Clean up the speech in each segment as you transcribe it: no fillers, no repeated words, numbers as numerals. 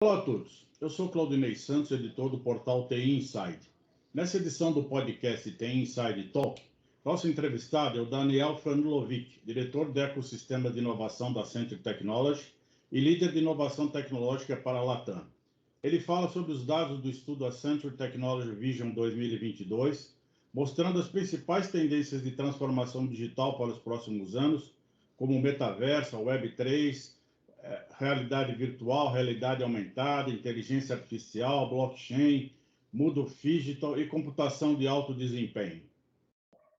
Olá a todos, eu sou Claudinei Santos, editor do portal TI Inside. Nessa edição do podcast TI Inside Talk, nosso entrevistado é o Daniel Franulovic, diretor do ecossistema de inovação da Accenture Technology e líder de inovação tecnológica para a Latam. Ele fala sobre os dados do estudo Accenture Technology Vision 2022, mostrando as principais tendências de transformação digital para os próximos anos, como o metaverso, a Web3, realidade virtual, realidade aumentada, inteligência artificial, blockchain, mundo digital e computação de alto desempenho.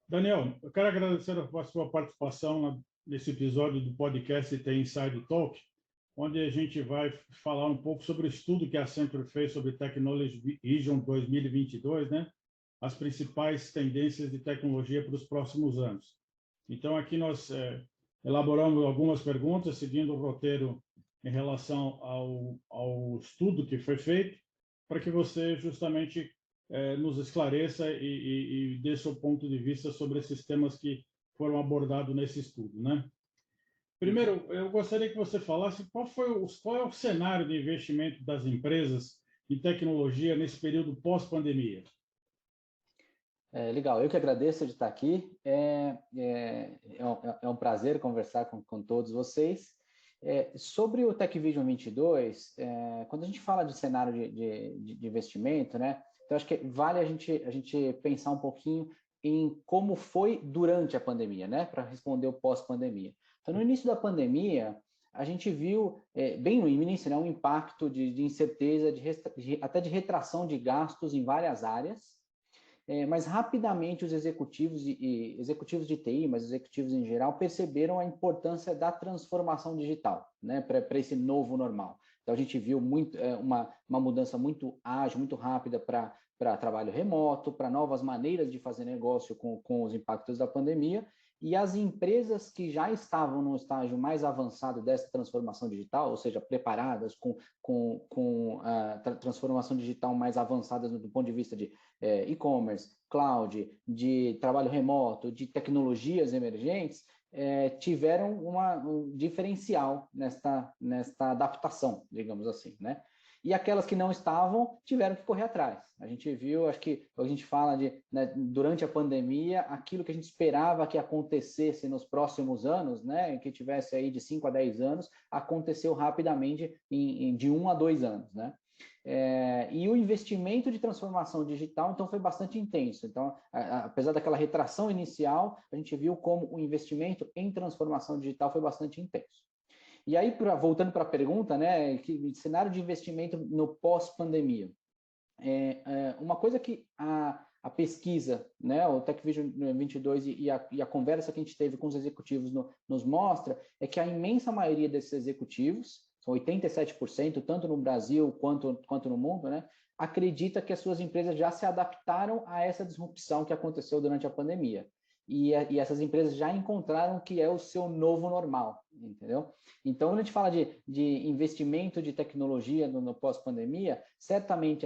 Daniel, eu quero agradecer a sua participação nesse episódio do podcast TI Inside Talk, onde a gente vai falar um pouco sobre o estudo que a Accenture fez sobre Technology Vision 2022, né? As principais tendências de tecnologia para os próximos anos. Então, aqui nós elaboramos algumas perguntas, seguindo o roteiro em relação ao estudo que foi feito, para que você justamente nos esclareça e dê seu ponto de vista sobre esses temas que foram abordados nesse estudo, né? Primeiro, eu gostaria que você falasse qual é o cenário de investimento das empresas em tecnologia nesse período pós-pandemia. Legal, eu que agradeço de estar aqui. É um prazer conversar com todos vocês. Sobre o TechVision 22, quando a gente fala de cenário de investimento, né? Então acho que vale a gente pensar um pouquinho em como foi durante a pandemia, né? Para responder o pós-pandemia. Então, no início da pandemia, a gente viu, bem no início, né, um impacto de incerteza, até de retração de gastos em várias áreas. Mas rapidamente os executivos executivos de TI, mas executivos em geral, perceberam a importância da transformação digital, né, para esse novo normal. Então a gente viu uma mudança muito ágil, muito rápida para trabalho remoto, para novas maneiras de fazer negócio com os impactos da pandemia, e as empresas que já estavam no estágio mais avançado dessa transformação digital, ou seja, preparadas com a transformação digital mais avançada do ponto de vista de e-commerce, cloud, de trabalho remoto, de tecnologias emergentes, tiveram um diferencial nesta adaptação, digamos assim, né? E aquelas que não estavam tiveram que correr atrás. A gente viu, acho que a gente fala né, durante a pandemia, aquilo que a gente esperava que acontecesse nos próximos anos, né, que tivesse aí de 5 a 10 anos, aconteceu rapidamente de 1 a 2 anos, né? E o investimento de transformação digital, então, foi bastante intenso. Então, apesar daquela retração inicial, a gente viu como o investimento em transformação digital foi bastante intenso. E aí, voltando para a pergunta, né, que cenário de investimento no pós-pandemia. Uma coisa que a pesquisa, né, o TechVision 22 e a conversa que a gente teve com os executivos nos mostra é que a imensa maioria desses executivos, são 87%, tanto no Brasil quanto no mundo, né, acredita que as suas empresas já se adaptaram a essa disrupção que aconteceu durante a pandemia. E essas empresas já encontraram o que é o seu novo normal, entendeu? Então, quando a gente fala de investimento de tecnologia no pós-pandemia, certamente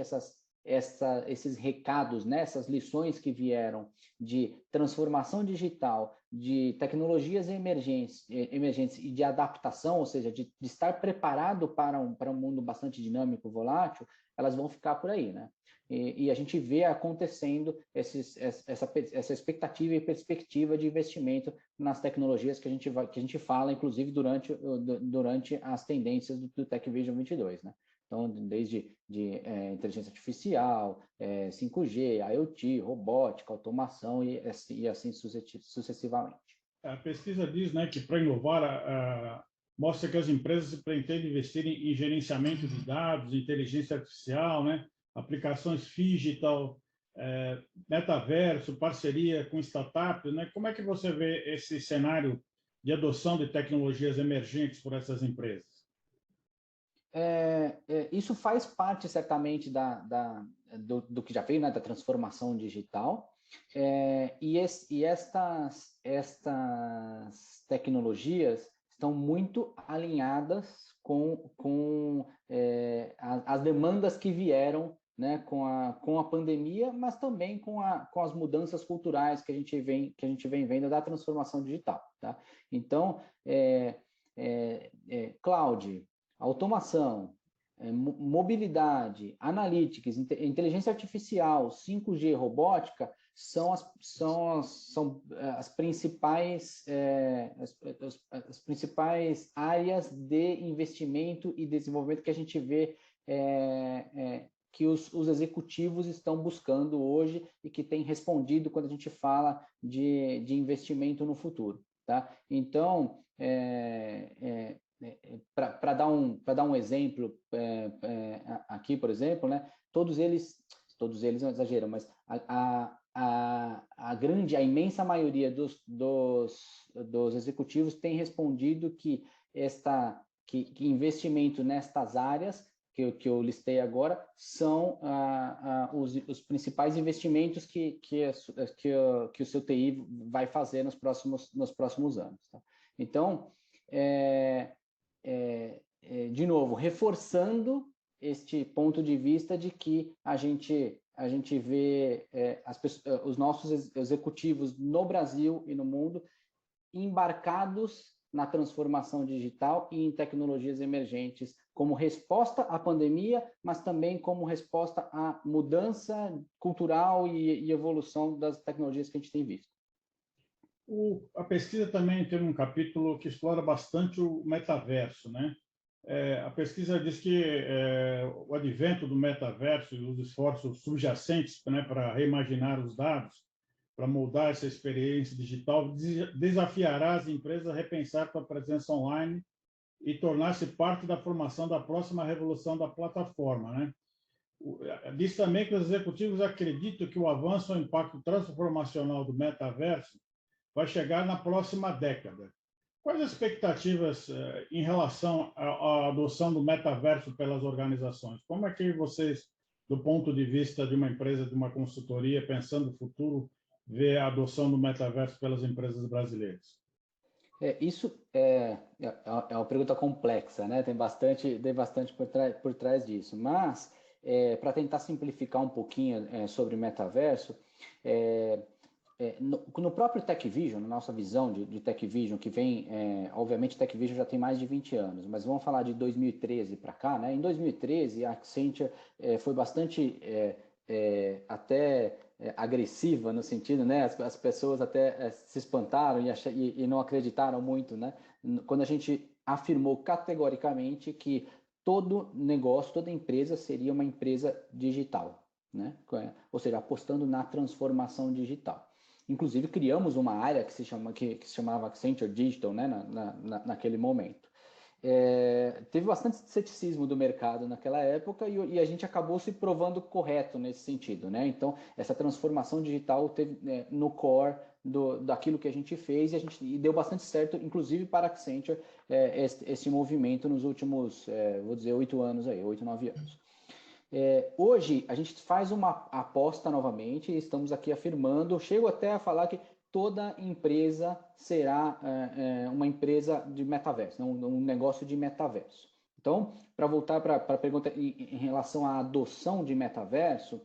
esses recados, né, essas lições que vieram de transformação digital, de tecnologias emergentes e de adaptação, ou seja, de estar preparado para um mundo bastante dinâmico, volátil, elas vão ficar por aí, né? E a gente vê acontecendo essa expectativa e perspectiva de investimento nas tecnologias que a gente fala, inclusive, durante as tendências do TechVision 22, né? Então, desde inteligência artificial, 5G, IoT, robótica, automação e assim sucessivamente. A pesquisa diz, né, que para inovar, mostra que as empresas pretendem investir em gerenciamento de dados, inteligência artificial, né, aplicações digital, metaverso, parceria com startups, né? Como é que você vê esse cenário de adoção de tecnologias emergentes por essas empresas? Isso faz parte, certamente, do que já veio, né, da transformação digital, e estas tecnologias estão muito alinhadas com as demandas que vieram, né, com a pandemia, mas também com as mudanças culturais que a gente vem vendo da transformação digital, tá? Então, cloud, automação, mobilidade, analytics, inteligência artificial, 5G, robótica, são as principais, as principais áreas de investimento e desenvolvimento que a gente vê que os executivos estão buscando hoje e que tem respondido quando a gente fala de investimento no futuro. Tá? Então, para dar um exemplo aqui, por exemplo, né, todos eles não exageram, mas a imensa maioria dos executivos tem respondido que investimento nestas áreas que eu listei agora são os principais investimentos que o seu TI vai fazer nos próximos anos. Tá? Então, de novo, reforçando este ponto de vista de que a gente vê os nossos executivos no Brasil e no mundo embarcados na transformação digital e em tecnologias emergentes como resposta à pandemia, mas também como resposta à mudança cultural e evolução das tecnologias que a gente tem visto. A pesquisa também tem um capítulo que explora bastante o metaverso, né? A pesquisa diz que o advento do metaverso e os esforços subjacentes, né, para reimaginar os dados, para moldar essa experiência digital, desafiará as empresas a repensar sua presença online e tornar-se parte da formação da próxima revolução da plataforma, né? Diz também que os executivos acreditam que o avanço ou impacto transformacional do metaverso vai chegar na próxima década. Quais as expectativas em relação à adoção do metaverso pelas organizações? Como é que vocês, do ponto de vista de uma empresa, de uma consultoria, pensando no futuro, vê a adoção do metaverso pelas empresas brasileiras? Isso é uma pergunta complexa, né? Tem bastante por trás disso. Mas, para tentar simplificar um pouquinho sobre metaverso, no próprio TechVision, na nossa visão de TechVision, que vem, obviamente, TechVision já tem mais de 20 anos, mas vamos falar de 2013 para cá, né? Em 2013, a Accenture foi bastante até agressiva no sentido, né? As pessoas até se espantaram e não acreditaram muito, né? Quando a gente afirmou categoricamente que todo negócio, toda empresa seria uma empresa digital, né? Ou seja, apostando na transformação digital. Inclusive, criamos uma área que se chamava Accenture Digital, né, naquele momento. Teve bastante ceticismo do mercado naquela época e a gente acabou se provando correto nesse sentido, né? Então, essa transformação digital teve no core daquilo que a gente fez e deu bastante certo, inclusive para a Accenture, esse movimento nos últimos, vou dizer, 8, 9 anos. Hoje, a gente faz uma aposta novamente, estamos aqui afirmando, chego até a falar que toda empresa será uma empresa de metaverso, um negócio de metaverso. Então, para voltar para a pergunta em relação à adoção de metaverso,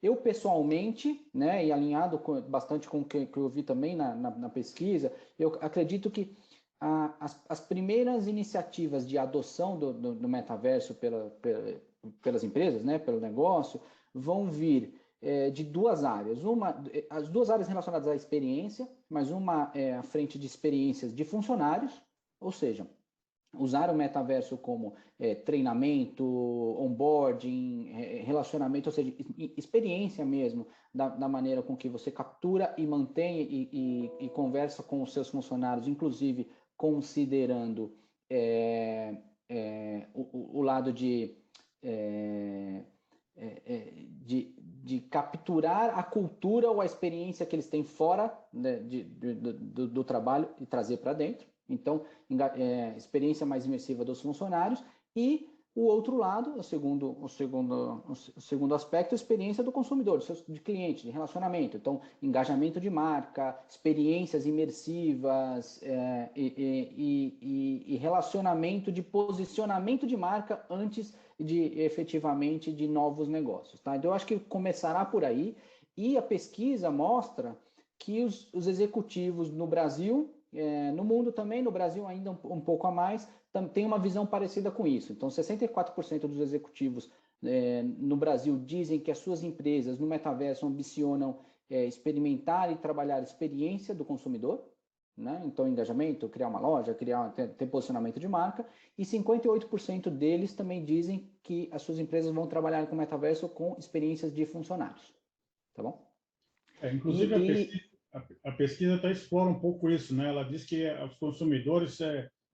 eu pessoalmente, né, e alinhado bastante com o que eu vi também na pesquisa, eu acredito que as primeiras iniciativas de adoção do metaverso pelas empresas, né, pelo negócio, vão vir de duas áreas. As duas áreas relacionadas à experiência, mas uma à frente de experiências de funcionários, ou seja, usar o metaverso como treinamento, onboarding, relacionamento, ou seja, experiência mesmo da maneira com que você captura e mantém e conversa com os seus funcionários, inclusive considerando o lado de capturar a cultura ou a experiência que eles têm fora, né, do trabalho e trazer para dentro. Então, experiência mais imersiva dos funcionários e o outro lado, o segundo aspecto, a experiência do consumidor, de cliente, de relacionamento. Então, engajamento de marca, experiências imersivas e relacionamento de posicionamento de marca antes de efetivamente de novos negócios. Tá? Então, eu acho que começará por aí e a pesquisa mostra que os executivos no Brasil, no mundo também, no Brasil ainda um pouco a mais, tem uma visão parecida com isso. Então, 64% dos executivos no Brasil dizem que as suas empresas no metaverso ambicionam experimentar e trabalhar a experiência do consumidor, né? Então, engajamento, criar uma loja, ter posicionamento de marca, e 58% deles também dizem que as suas empresas vão trabalhar com metaverso com experiências de funcionários. Tá bom? Inclusive, a pesquisa até explora um pouco isso, né? Ela diz que os consumidores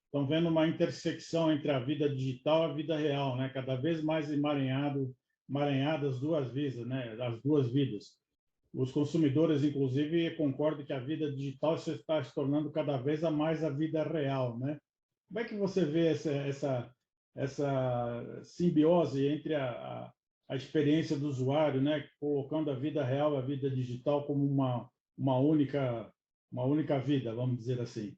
estão vendo uma intersecção entre a vida digital e a vida real, né? Cada vez mais emaranhadas as duas vidas, né? As duas vidas. Os consumidores, inclusive, concordam que a vida digital está se tornando cada vez mais a vida real, né? Como é que você vê essa simbiose entre a experiência do usuário, né? Colocando a vida real, a vida digital como uma única vida, vamos dizer assim?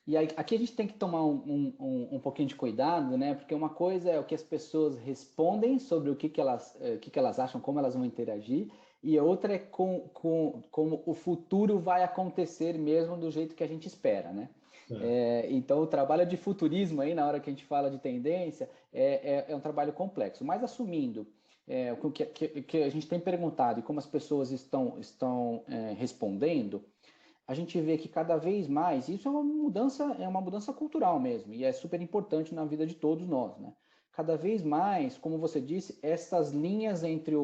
E aí, aqui a gente tem que tomar um pouquinho de cuidado, né? Porque uma coisa é o que as pessoas respondem sobre o que elas acham, como elas vão interagir, e a outra é como o futuro vai acontecer mesmo do jeito que a gente espera, né? Então, o trabalho de futurismo aí, na hora que a gente fala de tendência, é um trabalho complexo. Mas assumindo o que a gente tem perguntado e como as pessoas estão respondendo, a gente vê que cada vez mais, isso é uma mudança cultural mesmo, e é super importante na vida de todos nós, né? Cada vez mais, como você disse, essas linhas entre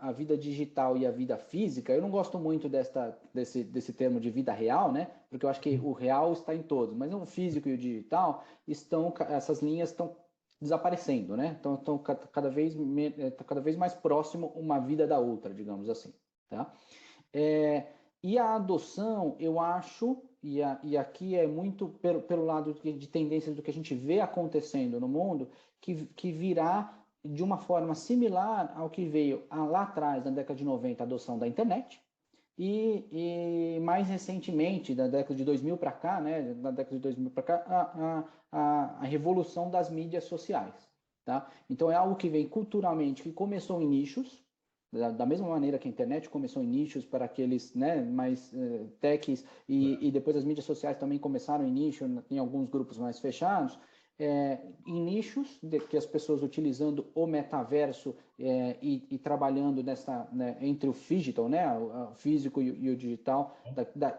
a vida digital e a vida física, eu não gosto muito desse termo de vida real, né? Porque eu acho que o real está em todos, mas o físico e o digital essas linhas estão desaparecendo, né? Então, estão cada vez mais próximo uma vida da outra, digamos assim, tá? E a adoção, eu acho, e aqui é muito pelo lado de tendências do que a gente vê acontecendo no mundo, que virá de uma forma similar ao que veio lá atrás, na década de 90, a adoção da internet, e mais recentemente, da década de 2000 para cá, né, da década de 2000 para cá, a revolução das mídias sociais. Tá? Então, é algo que vem culturalmente, que começou em nichos, da mesma maneira que a internet começou em nichos para aqueles, né, mais techs, e depois as mídias sociais também começaram em nicho, em alguns grupos mais fechados, em nichos que as pessoas utilizando o metaverso e trabalhando né, entre o digital, né, o físico e o digital,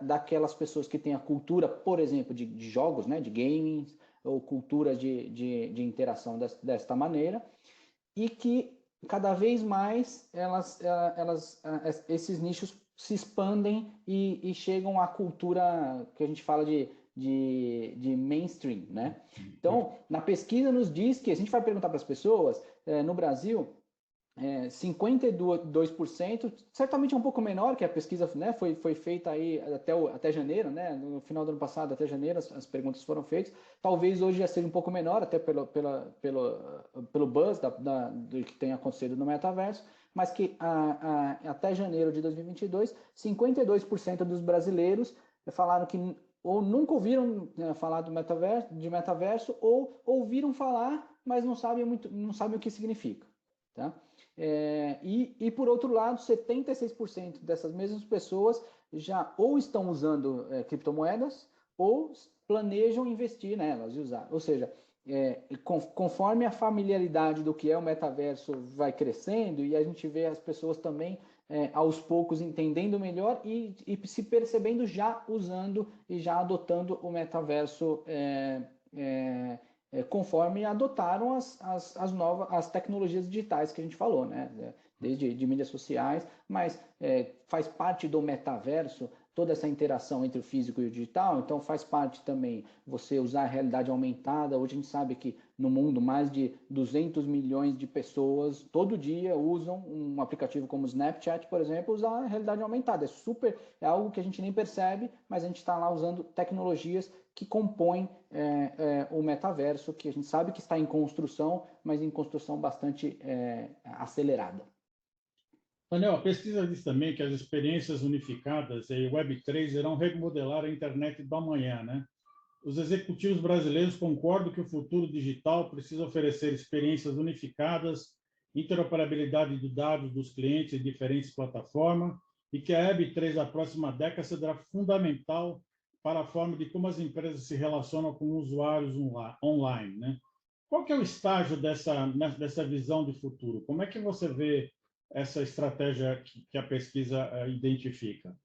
daquelas pessoas que têm a cultura, por exemplo, de jogos, né, de games, ou cultura de interação desta maneira, e que cada vez mais esses nichos se expandem e chegam à cultura que a gente fala de mainstream, né? Então, na pesquisa nos diz que, se a gente vai perguntar para as pessoas, no Brasil, 52%, certamente é um pouco menor, que a pesquisa, né, foi feita aí até janeiro, né, no final do ano passado, até janeiro, as perguntas foram feitas. Talvez hoje já seja um pouco menor, até pelo buzz do que tem acontecido no metaverso, mas que até janeiro de 2022, 52% dos brasileiros falaram que ou nunca ouviram falar de metaverso, ou ouviram falar, mas não sabem o que significa. Tá? E por outro lado, 76% dessas mesmas pessoas já ou estão usando criptomoedas ou planejam investir nelas e usar. Ou seja, conforme a familiaridade do que é o metaverso vai crescendo, e a gente vê as pessoas também aos poucos entendendo melhor e se percebendo já usando e já adotando o metaverso conforme adotaram as tecnologias digitais que a gente falou, né? Desde de mídias sociais, mas faz parte do metaverso toda essa interação entre o físico e o digital, então faz parte também você usar a realidade aumentada. Hoje a gente sabe que no mundo mais de 200 milhões de pessoas todo dia usam um aplicativo como o Snapchat, por exemplo, usar a realidade aumentada. É algo que a gente nem percebe, mas a gente está lá usando tecnologias que compõem o metaverso, que a gente sabe que está em construção, mas em construção bastante acelerada. Daniel, a pesquisa diz também que as experiências unificadas e Web3 irão remodelar a internet do amanhã, né? Os executivos brasileiros concordam que o futuro digital precisa oferecer experiências unificadas, interoperabilidade de dados dos clientes em diferentes plataformas, e que a Web3 da próxima década será fundamental para a forma de como as empresas se relacionam com usuários online, né? Qual que é o estágio dessa visão de futuro? Como é que você vê essa estratégia que a pesquisa identifica?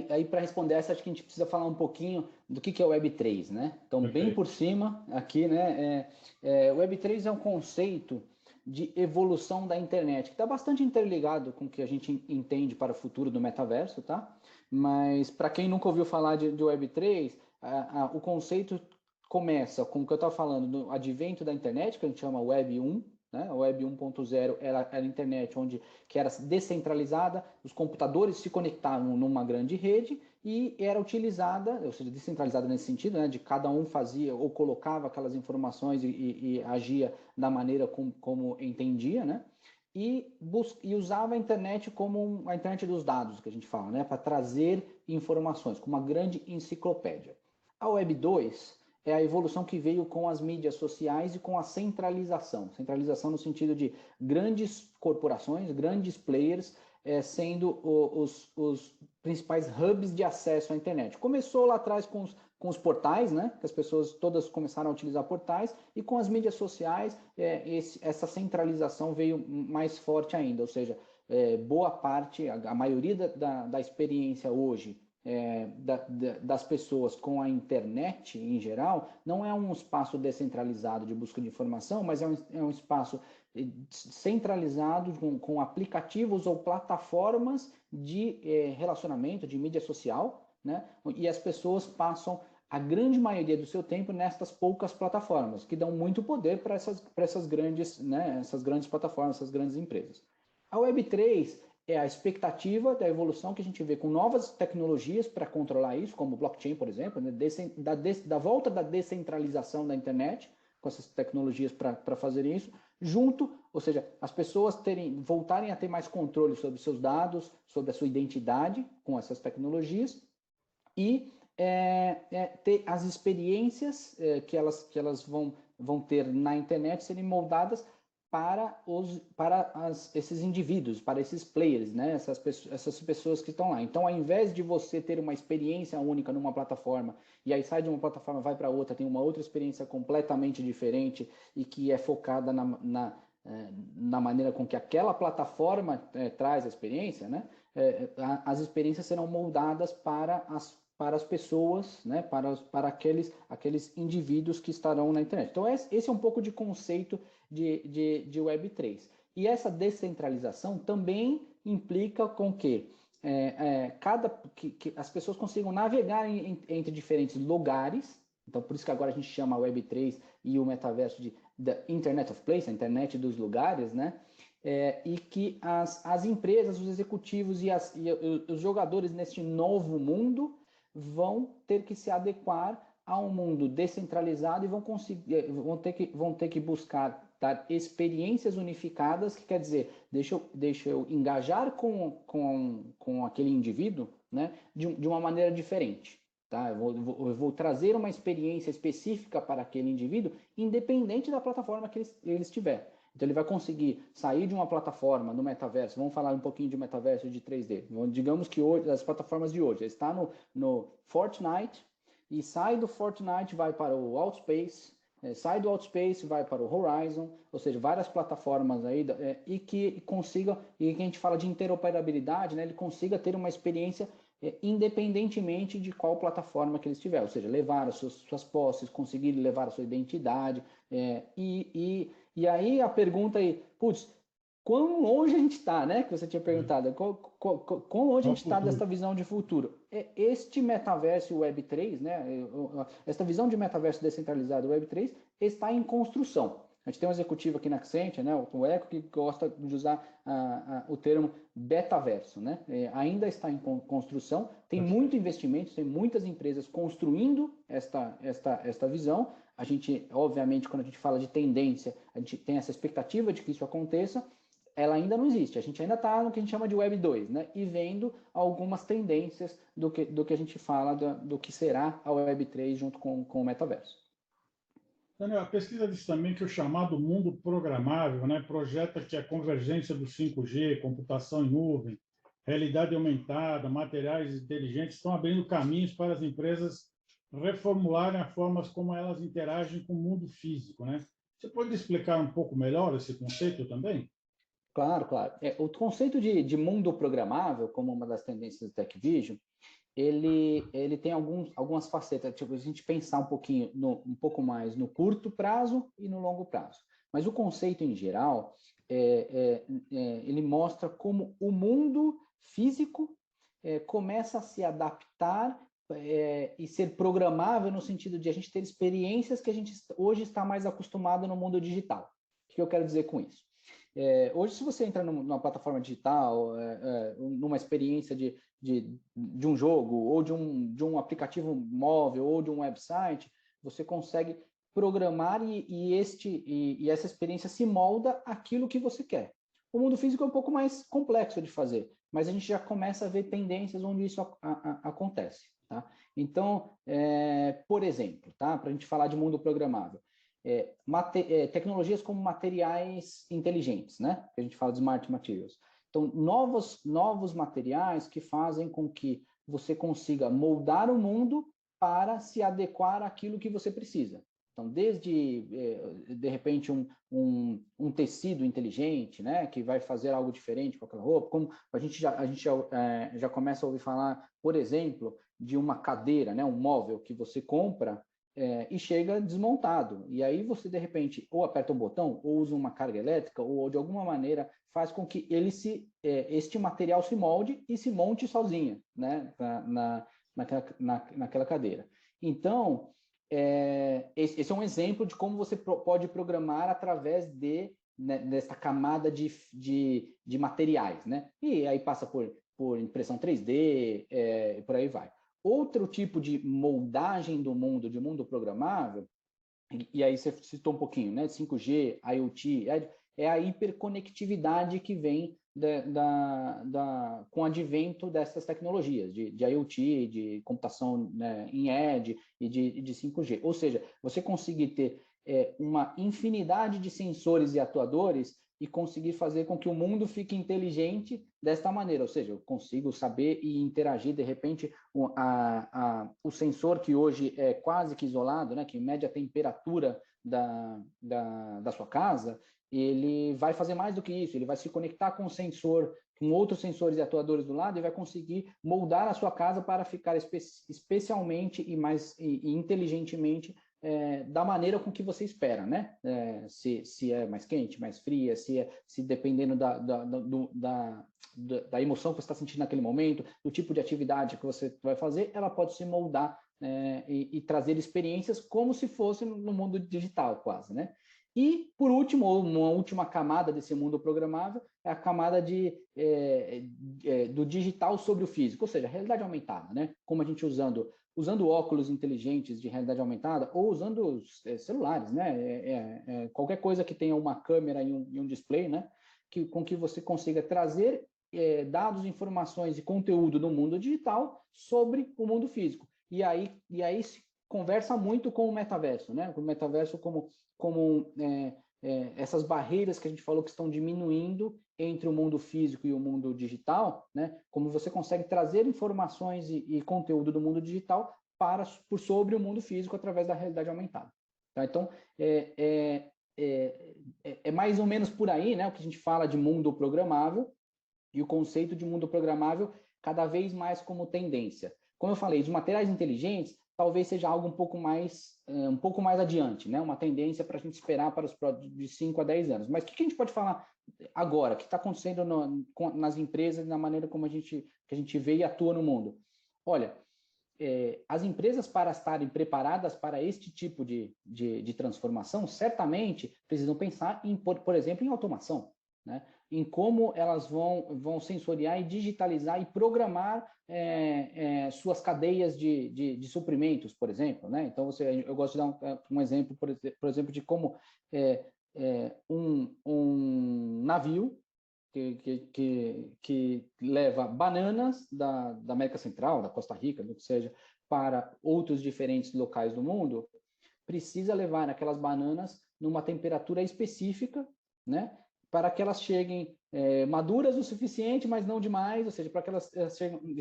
Aí para responder essa, acho que a gente precisa falar um pouquinho do que é o Web3, né? Então, bem Perfeito. por cima, aqui, né? O Web3 é um conceito de evolução da internet, que está bastante interligado com o que a gente entende para o futuro do metaverso, tá? Mas, para quem nunca ouviu falar de Web3, o conceito começa com o que eu estava falando, do advento da internet, que a gente chama Web 1, né? A Web 1.0 era a internet que era descentralizada, os computadores se conectavam numa grande rede e era utilizada, ou seja, descentralizada nesse sentido, né, de cada um fazia ou colocava aquelas informações e agia da maneira como entendia, né? E usava a internet como a internet dos dados, que a gente fala, né, para trazer informações, como uma grande enciclopédia. A Web 2 é a evolução que veio com as mídias sociais e com a centralização. Centralização no sentido de grandes corporações, grandes players, sendo os principais hubs de acesso à internet. Começou lá atrás com os portais, né? Que as pessoas todas começaram a utilizar portais, e com as mídias sociais, essa centralização veio mais forte ainda, ou seja, boa parte, a maioria da experiência hoje das pessoas com a internet em geral, não é um espaço descentralizado de busca de informação, mas é um espaço centralizado com aplicativos ou plataformas de relacionamento, de mídia social, né? E as pessoas passam a grande maioria do seu tempo nestas poucas plataformas, que dão muito poder para essas grandes, né, essas grandes plataformas, essas grandes empresas. A Web3 é a expectativa da evolução que a gente vê com novas tecnologias para controlar isso, como o blockchain, por exemplo, né? Da volta da descentralização da internet, com essas tecnologias para fazer isso, ou seja, as pessoas voltarem a ter mais controle sobre seus dados, sobre a sua identidade com essas tecnologias, e ter as experiências que elas vão ter na internet serem moldadas esses indivíduos, para esses players, né? Essas pessoas que estão lá. Então, ao invés de você ter uma experiência única numa plataforma, e aí sai de uma plataforma, vai para outra, tem uma outra experiência completamente diferente e que é focada na maneira com que aquela plataforma traz a experiência, né? As experiências serão moldadas para as pessoas, né? para aqueles indivíduos que estarão na internet. Então, esse é um pouco de conceito de Web3. E essa descentralização também implica com que as pessoas consigam navegar entre diferentes lugares. Então, por isso que agora a gente chama a Web3 e o metaverso de The Internet of Place, a internet dos lugares, né? E que as empresas, os executivos e os jogadores neste novo mundo vão ter que se adequar a um mundo descentralizado e vão ter que buscar dar experiências unificadas, que quer dizer, deixa eu engajar com aquele indivíduo, né, de uma maneira diferente. Tá? Eu vou trazer uma experiência específica para aquele indivíduo, independente da plataforma que ele estiver. Então, ele vai conseguir sair de uma plataforma no metaverso. Vamos falar um pouquinho de metaverso de 3D. Digamos que hoje, as plataformas de hoje, está no Fortnite, e sai do Fortnite, vai para o Outspace, sai do Outspace, vai para o Horizon, ou seja, várias plataformas aí, e que consiga, e que a gente fala de interoperabilidade, né, ele consiga ter uma experiência independentemente de qual plataforma que ele estiver, ou seja, levar as suas posses, conseguir levar a sua identidade, e aí a pergunta aí, putz, quão longe a gente está, né? Que você tinha perguntado, quão longe a gente está dessa visão de futuro? Este metaverso Web3, né? Esta visão de metaverso descentralizado Web3 está em construção. A gente tem um executivo aqui na Accenture, né, o Eco, que gosta de usar o termo betaverso, né? Ainda está em construção, tem muito investimento, tem muitas empresas construindo esta visão. A gente, obviamente, quando a gente fala de tendência, a gente tem essa expectativa de que isso aconteça. Ela ainda não existe, a gente ainda está no que a gente chama de Web 2, né? E vendo algumas tendências do que a gente fala do que será a Web 3 junto com o metaverso. Daniel, a pesquisa diz também que o chamado mundo programável, né, projeta que a convergência do 5G, computação em nuvem, realidade aumentada, materiais inteligentes estão abrindo caminhos para as empresas reformularem a forma como elas interagem com o mundo físico, né? Você pode explicar um pouco melhor esse conceito também? Claro, claro. O conceito de mundo programável, como uma das tendências do TechVision, ele tem algumas facetas, tipo, a gente pensar um pouquinho, um pouco mais no curto prazo e no longo prazo. Mas o conceito em geral, ele mostra como o mundo físico começa a se adaptar e ser programável no sentido de a gente ter experiências que a gente hoje está mais acostumado no mundo digital. O que eu quero dizer com isso? Hoje, se você entra numa plataforma digital, numa experiência de um jogo, ou de um aplicativo móvel, ou de um website, você consegue programar e essa experiência se molda aquilo que você quer. O mundo físico é um pouco mais complexo de fazer, mas a gente já começa a ver tendências onde isso acontece. Tá? Então, por exemplo, tá? Para a gente falar de mundo programável, tecnologias como materiais inteligentes, né? A gente fala de smart materials. Então, novos materiais que fazem com que você consiga moldar o mundo para se adequar àquilo que você precisa. Então, desde, de repente, um tecido inteligente, né, que vai fazer algo diferente com aquela roupa, como a gente já começa a ouvir falar, por exemplo, de uma cadeira, né, um móvel que você compra e chega desmontado. E aí você, de repente, ou aperta um botão, ou usa uma carga elétrica, ou de alguma maneira faz com que este material se molde e se monte sozinha, né, naquela cadeira. Então, esse é um exemplo de como você pode programar através dessa camada de materiais, né? E aí passa por impressão 3D, por aí vai. Outro tipo de moldagem do mundo, de mundo programável, e aí você citou um pouquinho, né? 5G, IoT, é a hiperconectividade que vem com o advento dessas tecnologias, de IoT, de computação, né, em edge e de 5G. Ou seja, você conseguir ter uma infinidade de sensores e atuadores e conseguir fazer com que o mundo fique inteligente desta maneira, ou seja, eu consigo saber e interagir, de repente, o sensor que hoje é quase que isolado, né, que mede a temperatura da sua casa, ele vai fazer mais do que isso, ele vai se conectar com o sensor, com outros sensores e atuadores do lado e vai conseguir moldar a sua casa para ficar especialmente e inteligentemente da maneira com que você espera, né? Se é mais quente, mais fria, se dependendo da emoção que você está sentindo naquele momento, do tipo de atividade que você vai fazer, ela pode se moldar e trazer experiências como se fosse no mundo digital, quase, né? E, por último, uma última camada desse mundo programável é a camada do digital sobre o físico, ou seja, a realidade aumentada, né? Como a gente usando óculos inteligentes de realidade aumentada ou usando celulares, né? Qualquer coisa que tenha uma câmera e um display, né? Com que você consiga trazer dados, informações e conteúdo do mundo digital sobre o mundo físico. E aí se conversa muito com o metaverso, né? O metaverso como essas barreiras que a gente falou que estão diminuindo entre o mundo físico e o mundo digital, né? Como você consegue trazer informações e conteúdo do mundo digital por sobre o mundo físico através da realidade aumentada. Tá? Então, é mais ou menos por aí, né? O que a gente fala de mundo programável e o conceito de mundo programável cada vez mais como tendência. Como eu falei, os materiais inteligentes talvez seja algo um pouco mais adiante, né? Uma tendência para a gente esperar para os de 5 a 10 anos. Mas o que a gente pode falar agora, que está acontecendo nas empresas, na maneira como que a gente vê e atua no mundo? Olha, as empresas, para estarem preparadas para este tipo de transformação, certamente precisam pensar, por exemplo, em automação, né? Em como elas vão sensoriar e digitalizar e programar suas cadeias de suprimentos, por exemplo, né? Então, eu gosto de dar um exemplo, por exemplo, de como um navio que leva bananas da América Central, da Costa Rica, do que seja, para outros diferentes locais do mundo, precisa levar aquelas bananas numa temperatura específica, né? para que elas cheguem maduras o suficiente, mas não demais, ou seja, para que elas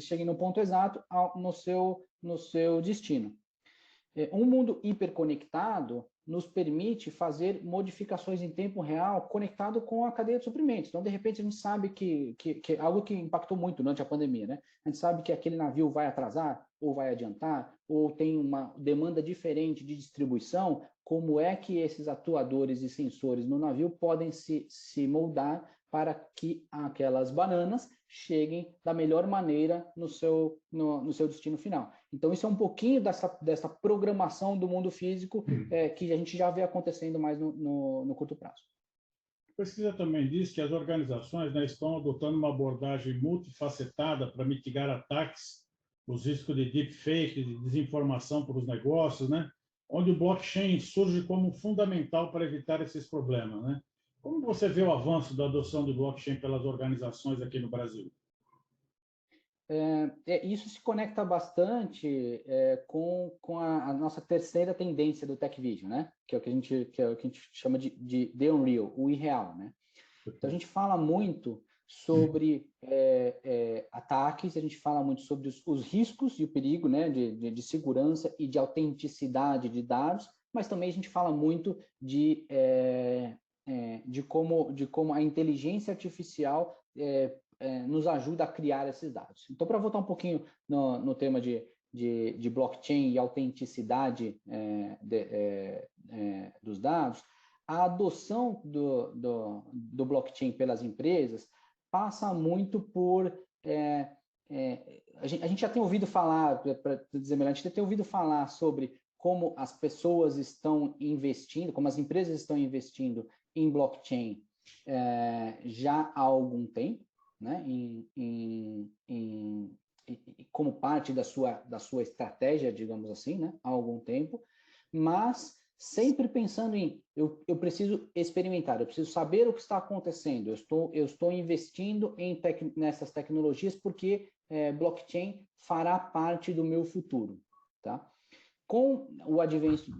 cheguem no ponto exato no seu destino. Um mundo hiperconectado nos permite fazer modificações em tempo real conectado com a cadeia de suprimentos. Então, de repente, a gente sabe que algo que impactou muito durante a pandemia, né? A gente sabe que aquele navio vai atrasar, ou vai adiantar, ou tem uma demanda diferente de distribuição. Como é que esses atuadores e sensores no navio podem se moldar para que aquelas bananas cheguem da melhor maneira no seu destino final. Então, isso é um pouquinho dessa programação do mundo físico que a gente já vê acontecendo mais no curto prazo. A pesquisa também diz que as organizações, né, estão adotando uma abordagem multifacetada para mitigar ataques, os riscos de deepfake, de desinformação para os negócios, né, onde o blockchain surge como fundamental para evitar esses problemas, né? Como você vê o avanço da adoção do blockchain pelas organizações aqui no Brasil? Isso se conecta bastante com a nossa terceira tendência do TechVision, né? Que é o que a gente chama de The Unreal, o irreal, né? Então, a gente fala muito sobre ataques, a gente fala muito sobre os riscos e o perigo, né, de segurança e de autenticidade de dados, mas também a gente fala muito de como a inteligência artificial nos ajuda a criar esses dados. Então, para voltar um pouquinho no tema de blockchain e autenticidade dos dados, a adoção do blockchain pelas empresas passa muito por... a gente já tem ouvido falar, para dizer melhor, a gente já tem ouvido falar sobre como as pessoas estão investindo, como as empresas estão investindo em blockchain já há algum tempo, né? Como parte da sua estratégia, digamos assim, né? Há algum tempo, mas sempre pensando eu preciso experimentar, eu preciso saber o que está acontecendo, eu estou investindo nessas tecnologias porque blockchain fará parte do meu futuro, tá? Com o advento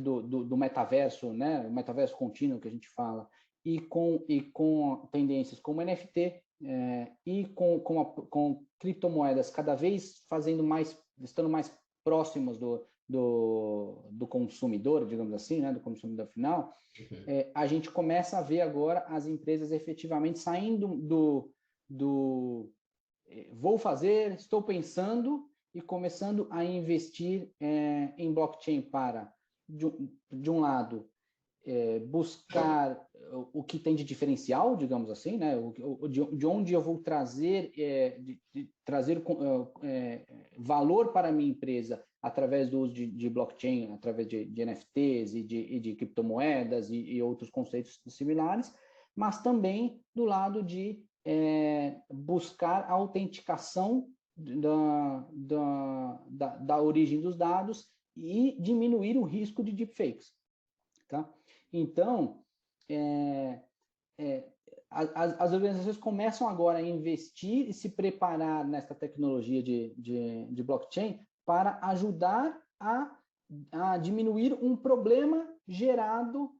do metaverso, né, o metaverso contínuo que a gente fala, e com tendências como NFT e com criptomoedas cada vez estando mais próximos do consumidor, digamos assim, né, do consumidor final, a gente começa a ver agora as empresas efetivamente saindo vou fazer, estou pensando, e começando a investir em blockchain para, de um lado, buscar o que tem de diferencial, digamos assim, né? De onde eu vou trazer, trazer valor para a minha empresa através do uso de blockchain, através de NFTs e de criptomoedas e outros conceitos similares, mas também do lado de buscar a autenticação da origem dos dados e diminuir o risco de deepfakes, tá? Então, as organizações começam agora a investir e se preparar nessa tecnologia de blockchain para ajudar a diminuir um problema gerado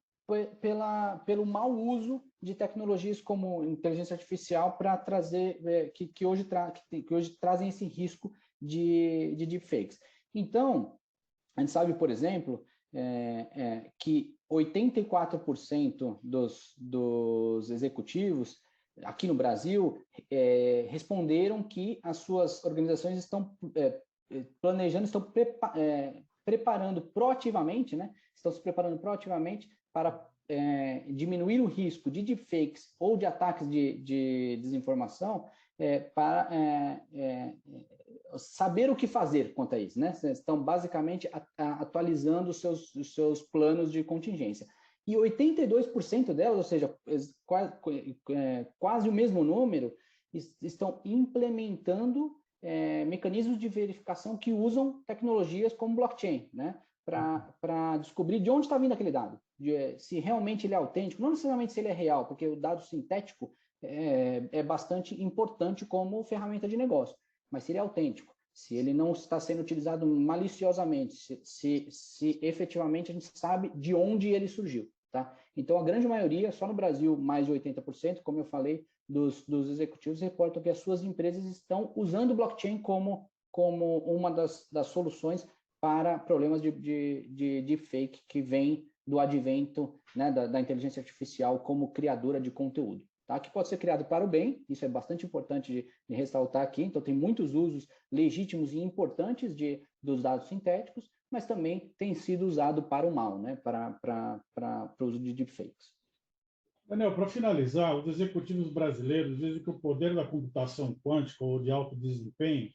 pelo mau uso de tecnologias como inteligência artificial para trazer, que hoje trazem esse risco de deepfakes. Então, a gente sabe, por exemplo, que 84% dos executivos aqui no Brasil responderam que as suas organizações estão planejando, estão preparando proativamente, né? Estão se preparando proativamente para diminuir o risco de deepfakes ou de ataques de desinformação para saber o que fazer quanto a isso, né? Estão basicamente atualizando os seus planos de contingência. E 82% delas, ou seja, quase o mesmo número, estão implementando mecanismos de verificação que usam tecnologias como blockchain, né? Para descobrir de onde está vindo aquele dado, se realmente ele é autêntico, não necessariamente se ele é real, porque o dado sintético é bastante importante como ferramenta de negócio, mas se ele é autêntico, se ele não está sendo utilizado maliciosamente, se efetivamente a gente sabe de onde ele surgiu, tá? Então, a grande maioria, só no Brasil, mais de 80%, como eu falei, dos executivos reportam que as suas empresas estão usando o blockchain como uma das soluções para problemas de fake que vem do advento, né, da inteligência artificial como criadora de conteúdo. Tá? Que pode ser criado para o bem, isso é bastante importante de ressaltar aqui, então tem muitos usos legítimos e importantes dos dados sintéticos, mas também tem sido usado para o mal, né, para o uso de deepfakes. Daniel, para finalizar, os executivos brasileiros dizem que o poder da computação quântica ou de alto desempenho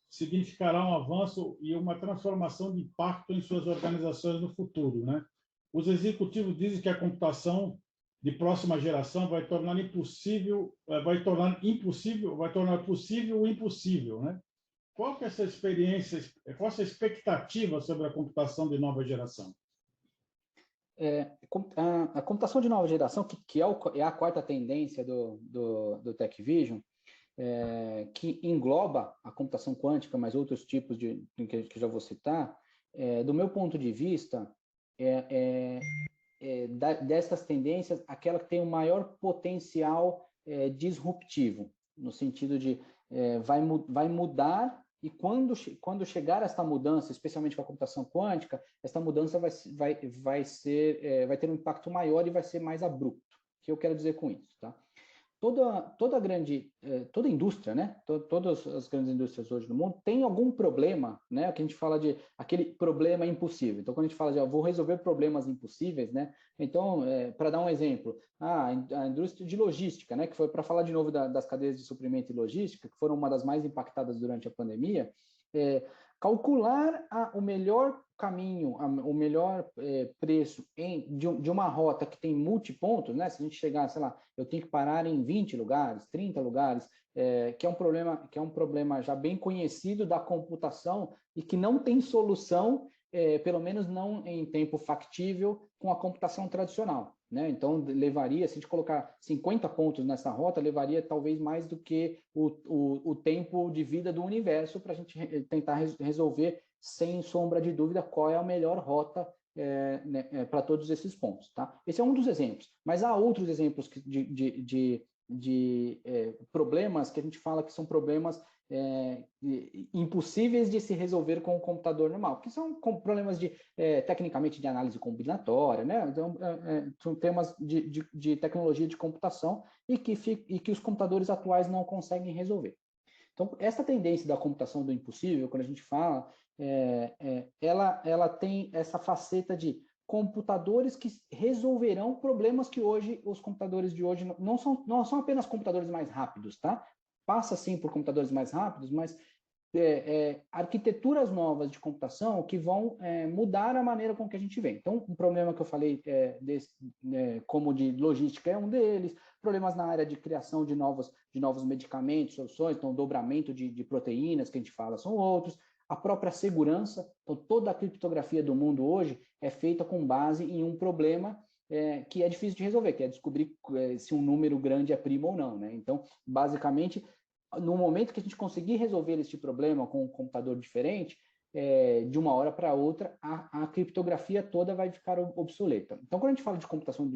significará um avanço e uma transformação de impacto em suas organizações no futuro, né? Os executivos dizem que a computação de próxima geração vai tornar possível o impossível, né? Qual que é essa experiência, qual é essa expectativa sobre a computação de nova geração? A computação de nova geração, que é a quarta tendência do TechVision, que engloba a computação quântica, mas outros tipos que já vou citar, do meu ponto de vista, dessas tendências, aquela que tem o maior potencial disruptivo, no sentido de vai mudar, e quando chegar esta mudança, especialmente com a computação quântica, esta mudança vai ter um impacto maior e vai ser mais abrupto. O que eu quero dizer com isso, tá? Toda indústria, né? Todas as grandes indústrias hoje no mundo tem algum problema, né? Que a gente fala de aquele problema impossível. Então, quando a gente fala de vou resolver problemas impossíveis, né? Então, para dar um exemplo, a indústria de logística, né? Que foi para falar de novo das cadeias de suprimento e logística, que foram uma das mais impactadas durante a pandemia, calcular o melhor caminho, o melhor preço de uma rota que tem multipontos, né? Se a gente chegar, sei lá, eu tenho que parar em 20 lugares, 30 lugares, que é um problema já bem conhecido da computação e que não tem solução, pelo menos não em tempo factível, com a computação tradicional, né? Então, levaria, se a gente colocar 50 pontos nessa rota, levaria talvez mais do que o tempo de vida do universo para a gente tentar resolver sem sombra de dúvida qual é a melhor rota para todos esses pontos, tá? Esse é um dos exemplos, mas há outros exemplos de problemas que a gente fala que são problemas impossíveis de se resolver com o computador normal, que são problemas tecnicamente de análise combinatória, né? Então, são temas de tecnologia de computação e que os computadores atuais não conseguem resolver. Então, essa tendência da computação do impossível, quando a gente fala, ela tem essa faceta de computadores que resolverão problemas que hoje, os computadores de hoje não são apenas computadores mais rápidos, tá? Passa sim por computadores mais rápidos, mas arquiteturas novas de computação que vão mudar a maneira com que a gente vê. Então, um problema que eu falei como de logística é um deles, problemas na área de criação de novos medicamentos, soluções, então dobramento de proteínas que a gente fala são outros, a própria segurança, então toda a criptografia do mundo hoje é feita com base em um problema que é difícil de resolver, que é descobrir se um número grande é primo ou não, né? Então, basicamente, no momento que a gente conseguir resolver este problema com um computador diferente, de uma hora para outra, a criptografia toda vai ficar obsoleta. Então, quando a gente fala de computação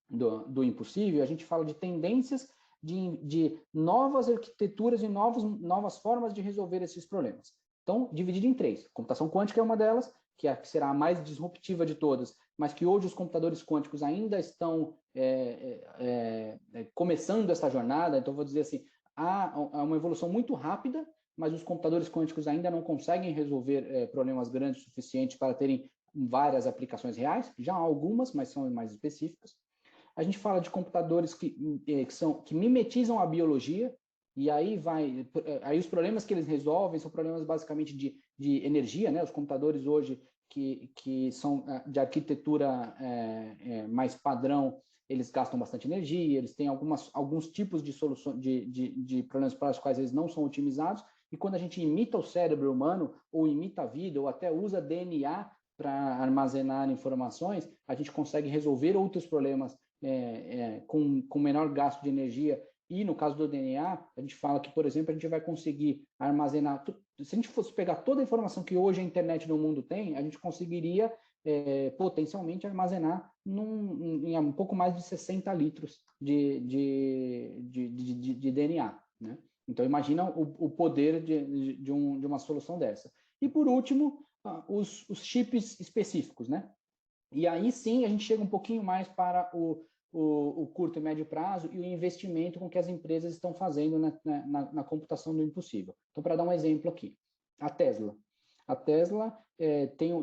do impossível, a gente fala de tendências de novas arquiteturas e novas formas de resolver esses problemas. Então, dividido em três. Computação quântica é uma delas, que será a mais disruptiva de todas, mas que hoje os computadores quânticos ainda estão começando essa jornada. Então, vou dizer assim, há uma evolução muito rápida, mas os computadores quânticos ainda não conseguem resolver problemas grandes o suficiente para terem várias aplicações reais. Já há algumas, mas são mais específicas. A gente fala de computadores que mimetizam a biologia, e aí os problemas que eles resolvem são problemas basicamente de energia, né? Os computadores hoje que são de arquitetura mais padrão, eles gastam bastante energia, eles têm alguns tipos de soluções de problemas para os quais eles não são otimizados, e quando a gente imita o cérebro humano, ou imita a vida, ou até usa DNA para armazenar informações, a gente consegue resolver outros problemas com menor gasto de energia. E no caso do DNA, a gente fala que, por exemplo, a gente vai conseguir armazenar. Se a gente fosse pegar toda a informação que hoje a internet no mundo tem, a gente conseguiria potencialmente armazenar em um pouco mais de 60 litros de DNA, né? Então, imagina o poder de uma solução dessa. E, por último, os chips específicos, né? E aí sim a gente chega um pouquinho mais para o curto e médio prazo e o investimento com que as empresas estão fazendo na computação do impossível. Então, para dar um exemplo aqui, a Tesla. A Tesla tem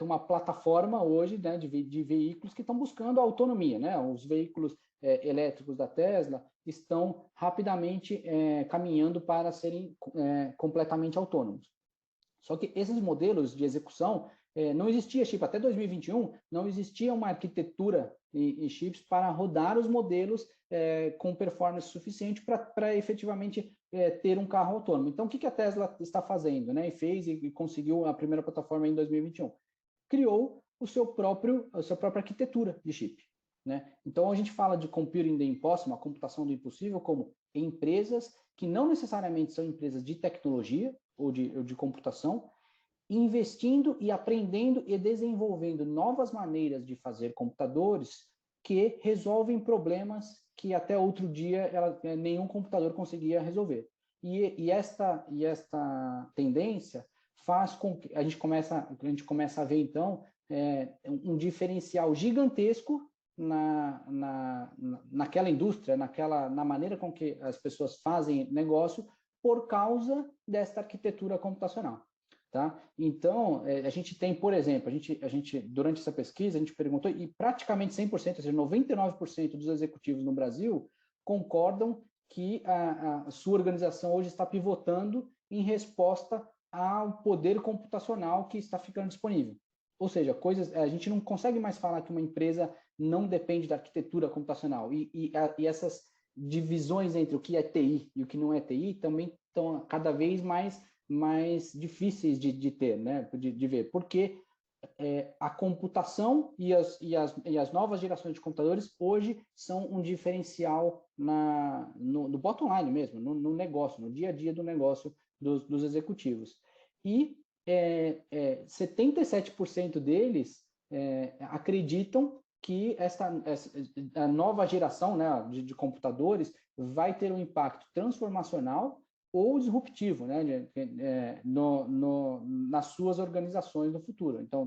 uma plataforma hoje, né, de veículos que estão buscando a autonomia, né? Os veículos elétricos da Tesla estão rapidamente caminhando para serem completamente autônomos. Só que esses modelos de execução, não existia chip. Até 2021, não existia uma arquitetura em chips para rodar os modelos com performance suficiente para efetivamente ter um carro autônomo. Então, o que a Tesla está fazendo, né? E fez e conseguiu a primeira plataforma em 2021? Criou a sua própria arquitetura de chip, né? Então, a gente fala de computing the impossible, a computação do impossível, como empresas que não necessariamente são empresas de tecnologia ou de computação, investindo e aprendendo e desenvolvendo novas maneiras de fazer computadores que resolvem problemas que até outro dia nenhum computador conseguia resolver. E esta tendência faz com que a gente começa a ver, então, um diferencial gigantesco naquela indústria, na maneira com que as pessoas fazem negócio por causa desta arquitetura computacional. Tá? Então, a gente tem, por exemplo, a gente durante essa pesquisa, a gente perguntou, e praticamente 100%, ou seja, 99% dos executivos no Brasil concordam que a sua organização hoje está pivotando em resposta ao poder computacional que está ficando disponível. Ou seja, a gente não consegue mais falar que uma empresa não depende da arquitetura computacional. E essas divisões entre o que é TI e o que não é TI também estão cada vez mais difíceis de ter, né? de ver, porque a computação e as novas gerações de computadores hoje são um diferencial no bottom line mesmo, no negócio, no dia a dia do negócio dos executivos. E 77% deles acreditam que a nova geração, né, de computadores vai ter um impacto transformacional ou disruptivo, né, nas suas organizações no futuro. Então,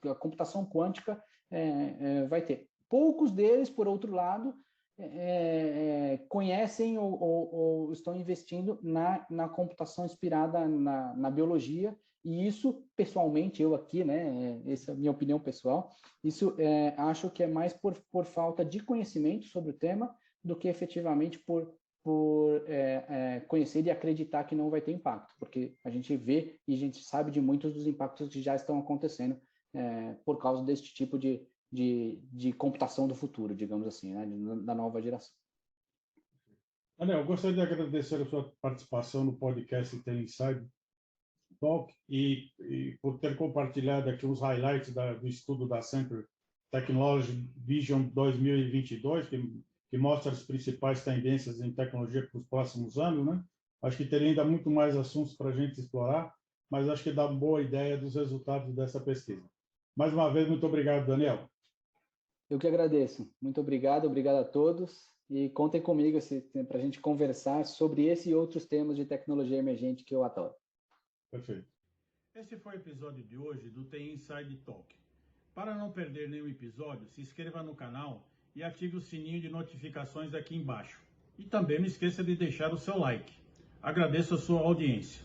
a computação quântica vai ter. Poucos deles, por outro lado, conhecem ou estão investindo na computação inspirada na biologia, e isso, pessoalmente, eu aqui, né, essa é a minha opinião pessoal, isso acho que é mais por falta de conhecimento sobre o tema do que efetivamente por conhecer e acreditar que não vai ter impacto, porque a gente vê e a gente sabe de muitos dos impactos que já estão acontecendo por causa deste tipo de computação do futuro, digamos assim, né, da nova geração. Daniel, eu gostaria de agradecer a sua participação no podcast TI Inside Talk e por ter compartilhado aqui os highlights do estudo da Sempre Technology Vision 2022, que mostra as principais tendências em tecnologia para os próximos anos, né? Acho que teria ainda muito mais assuntos para a gente explorar, mas acho que dá uma boa ideia dos resultados dessa pesquisa. Mais uma vez, muito obrigado, Daniel. Eu que agradeço. Muito obrigado a todos. E contem comigo para a gente conversar sobre esse e outros temas de tecnologia emergente que eu adoro. Perfeito. Esse foi o episódio de hoje do TI Inside Talk. Para não perder nenhum episódio, se inscreva no canal e ative o sininho de notificações aqui embaixo. E também não esqueça de deixar o seu like. Agradeço a sua audiência.